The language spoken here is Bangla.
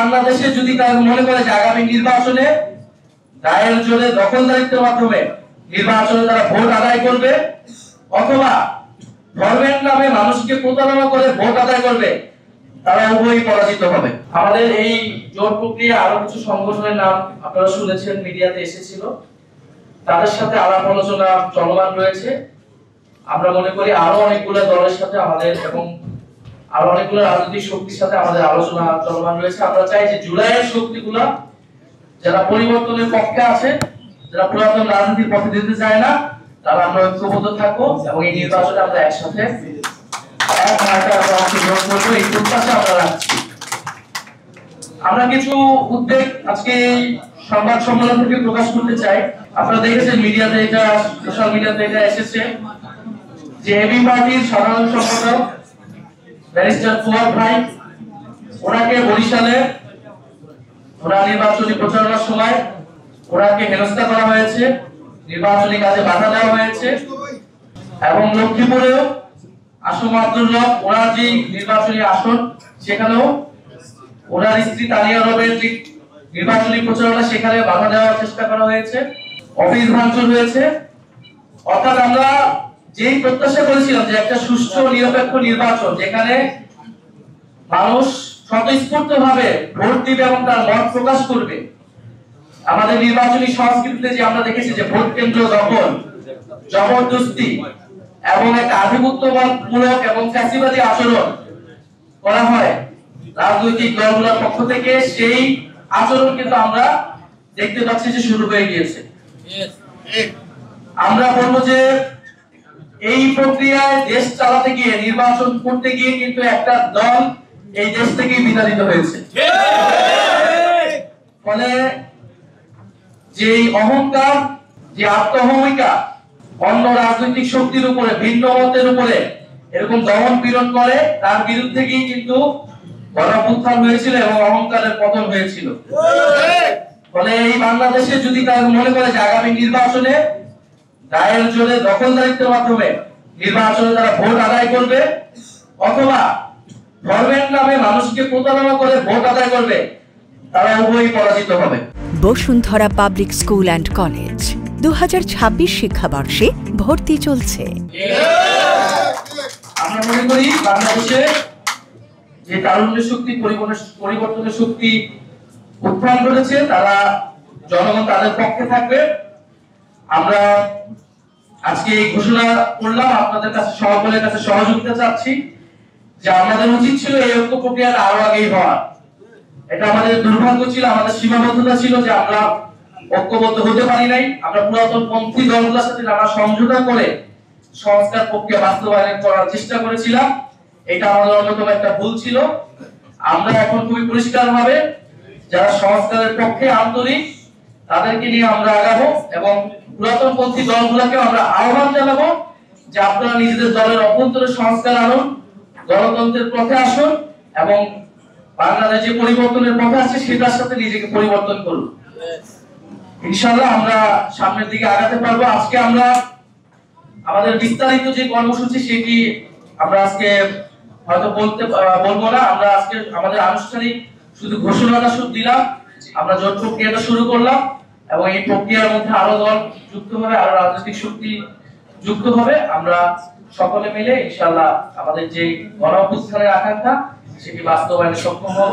বাংলাদেশে যদি তারা মনে করে যে আগামী নির্বাচনে দায়ের জোরে দখলদারিত্বের মাধ্যমে নির্বাচনে তারা ভোট আদায় করবে অথবা ধর্মের নামে মানুষকে প্রতারণা করে ভোট আদায় করবে, তারা উভয়ই পরাজিত হবে। আমাদের এই জোট প্রক্রিয়া আরো কিছু সংগঠনের নাম আপনারা শুনেছেন, মিডিয়াতে এসেছিল, তাদের সাথে আলাপ আলোচনা চলমান রয়েছে। আমরা মনে করি আরো অনেকগুলো দলের সাথে আমাদের এবং আরো অনেকগুলো রাজনৈতিক শক্তির সাথে আমাদের আলোচনা চলমান রয়েছে। আমরা চাই যে জুলাইয়ের শক্তিগুলো যারা পরিবর্তনের পক্ষে আছে, যারা পুরাতন রাজনীতির পথে যেতে চায় না, তারা আমরা ঐক্যবদ্ধ থাকবো এবং এই নির্বাচনে আমরা একসাথে এই প্রত্যাশা আমরা রাখছি। আমরা কিছু উদ্বেগ আজকে এই সংবাদ সম্মেলন থেকে প্রকাশ করতে চাই। আপনারা দেখেছেন মিডিয়াতে, এটা সোশ্যাল মিডিয়াতে এটা এসেছে যে এবি পার্টির সাধারণ সম্পাদক ব্যারিস্টার ফুয়াদ ভাই, ওনাকে বরিশালে ওনার নির্বাচনী প্রচারণার সময় ওনাকে হেনস্থা করা হয়েছে, নির্বাচনী কাজে বাধা দেওয়া হয়েছে এবং লক্ষ্মীপুরেও আসম আব্দুল্লাহ ওনার যে নির্বাচনী আসন সেখানেও ওনার স্ত্রী তানিয়া রবের যে নির্বাচনী প্রচারণা সেখানে বাধা দেওয়ার চেষ্টা করা হয়েছে, অফিস ভাঙচুর হয়েছে। অর্থাৎ আমরা যেই প্রত্যাশা করেছিলাম যে একটা সুষ্ঠু নিরপেক্ষ নির্বাচন যেখানে মানুষ স্বতঃস্ফূর্তভাবে ভোট দিবে এবং তার মত প্রকাশ করবে, আমাদের নির্বাচনী সংস্কৃতিতে যে আমরা দেখেছি যে ভোট কেন্দ্র দখল, জবরদস্তি এবং একটা আধিপত্যমূলক এবং ফ্যাসিবাদী আচরণ করা হয় রাজনৈতিক দলগুলোর পক্ষ থেকে, সেই আচরণ কিন্তু আমরা দেখতে পাচ্ছি যে শুরু হয়ে গিয়েছে। আমরা বলবো যে এই প্রক্রিয়ায় দেশ চালাতে গিয়ে, নির্বাচন করতে গিয়ে কিন্তু একটা দল এই দেশ থেকে বিতাড়িত হয়েছে। ফলে যে অহংকার, যে আত্মহমিকা অন্য রাজনৈতিক শক্তির উপরে, ভিন্ন মতের উপরে এরকম দমন পীড়ন করে, তার বিরুদ্ধে গিয়ে কিন্তু গণঅভ্যুত্থান হয়েছিল এবং অহংকারের পতন হয়েছিল। ফলে এই বাংলাদেশে যদি তারা মনে করে যে আগামী নির্বাচনে দায়ের জোরে দখলদারিত্বের মাধ্যমে নির্বাচনে তারা ভোট আদায় করবে অথবা ধর্মের নামে মানুষকে প্রতারণা করে ভোট আদায় করবে, তারা উভয়ই পরাজিত হবে। Bashundhara public school and college 2026 শিক্ষাবর্ষে ভর্তি চলছে। আমরা মনে করি বাংলাদেশে যে তারুণ্যের শক্তি, পরিবর্তনের শক্তি উত্থান করেছে, তারা জনগণ তাদের পক্ষে থাকবে। আমরা আজকে এই ঘোষণা করলাম, আপনাদের কাছে সকলের কাছে সহযোগিতা চাচ্ছি যে আমাদের উচিত ছিল এই ঐক্য প্রক্রিয়াটা আরো আগেই হওয়া। এটা আমাদের দুর্ভাগ্য ছিল, আমাদের সীমাবদ্ধতা ছিল যে আমরা ঐক্যবদ্ধ হতে পারি নাই। আমরা পুরাতন পন্থী দলগুলোর সাথে নানা সমঝোতা করে সংস্কার প্রক্রিয়া বাস্তবায়ন করার চেষ্টা করেছিলাম। এটা আমাদের অন্যতম একটা ভুল ছিল। আমরা এখন খুবই পরিষ্কারভাবে যারা সংস্কারের পক্ষে আন্তরিক তাদেরকে নিয়ে আমরা আগাবো এবং পুরাতন পন্থী দলগুলোকে আমরা আহ্বান জানাবো যে আপনারা নিজেদের দলের অভ্যন্তরে সংস্কার আনুন, গণতন্ত্রের পথে আসুন এবং বাংলাদেশ যে পরিবর্তনের পথে আছে সেটার সাথে নিজেকে পরিবর্তন করুন। ইনশাআল্লাহ আমরা সামনের দিকে আগাতে পারবো। আজকে আমরা আমাদের বিস্তারিত যে কর্মসূচি সেটি আমরা আজকে হয়তো বলবো না। আমরা আজকে আমাদের আনুষ্ঠানিক শুধু ঘোষণাটা দিলাম, আমরা জোট প্রক্রিয়াটা শুরু করলাম এবং এই প্রক্রিয়ার মধ্যে আরো দল যুক্ত হবে, আরো রাজনৈতিক শক্তি যুক্ত হবে। আমরা সকলে মিলে ইনশাআল্লাহ আমাদের যে গণঅভ্যুত্থানের আকাঙ্ক্ষা সেটি বাস্তবায়নে সক্ষম হব।